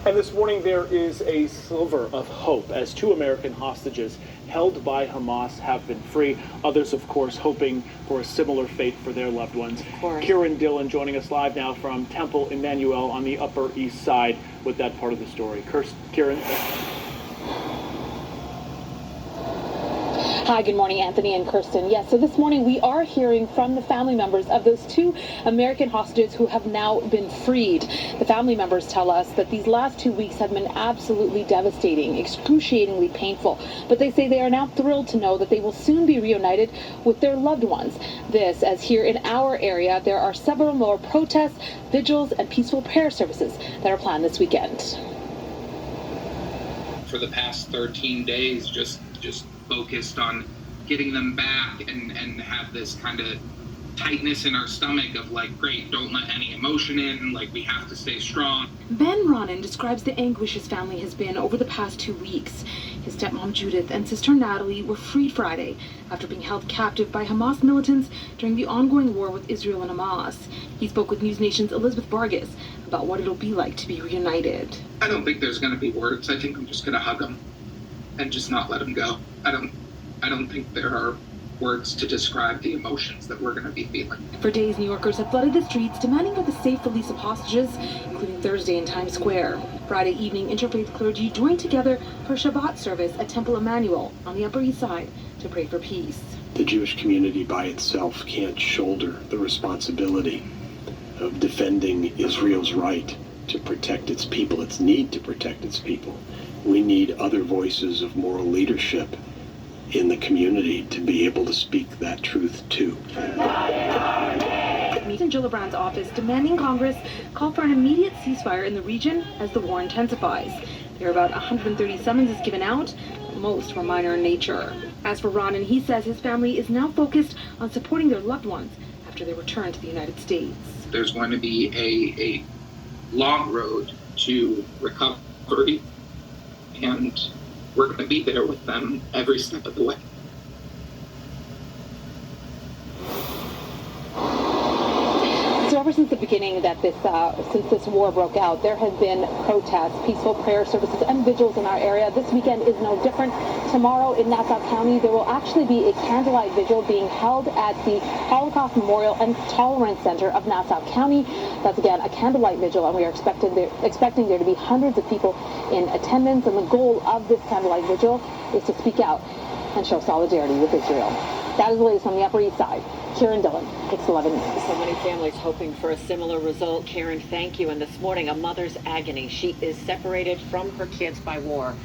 And this morning there is a sliver of hope as 2 American hostages held by Hamas have been free. Others, of course, hoping for a similar fate for their loved ones. Kiran, Dhillon joining us live now from Temple Emmanuel on the Upper East Side with that part of the story. Kiran. Hi, good morning, Anthony and Kirsten. Yes, so this morning we are hearing from the family members of those 2 American hostages who have now been freed. The family members tell us that these last 2 weeks have been absolutely devastating, excruciatingly painful, but they say they are now thrilled to know that they will soon be reunited with their loved ones. This, as here in our area, there are several more protests, vigils, and peaceful prayer services that are planned this weekend. For the past 13 days, just focused on getting them back and have this kind of tightness in our stomach of like, great, don't let any emotion in, like we have to stay strong. Ben Ronan describes the anguish his family has been over the past 2 weeks. His stepmom Judith and sister Natalie were freed Friday after being held captive by Hamas militants during the ongoing war with Israel and Hamas. He spoke with News Nation's Elizabeth Vargas about what it'll be like to be reunited. I don't think there's going to be words. I think I'm just going to hug them and just not let them go. I don't think there are words to describe the emotions that we're going to be feeling. For days, New Yorkers have flooded the streets demanding the safe release of hostages, including Thursday in Times Square. Friday evening, interfaith clergy joined together for Shabbat service at Temple Emmanuel on the Upper East Side to pray for peace. The Jewish community by itself can't shoulder the responsibility of defending Israel's right to protect its people, its need to protect its people. We need other voices of moral leadership in the community to be able to speak that truth too. Meet in Gillibrand's office demanding Congress call for an immediate ceasefire in the region as the war intensifies. There are about 130 summonses given out, most were minor in nature. As for Ronan, he says his family is now focused on supporting their loved ones after they return to the United States. There's going to be a long road to recovery, and we're going to be there with them every step of the way. So ever since the beginning that since this war broke out, there have been protests, peaceful prayer services, and vigils in our area. This weekend is no different. Tomorrow in Nassau County, there will actually be a candlelight vigil being held at the Holocaust Memorial and Tolerance Center of Nassau County. That's again a candlelight vigil, and we are expecting there to be hundreds of people in attendance. And the goal of this candlelight vigil is to speak out and show solidarity with Israel. That is the latest on the Upper East Side. Kiran, Dhillon, 611 News. So many families hoping for a similar result. Kiran, thank you. And this morning, a mother's agony. She is separated from her kids by war.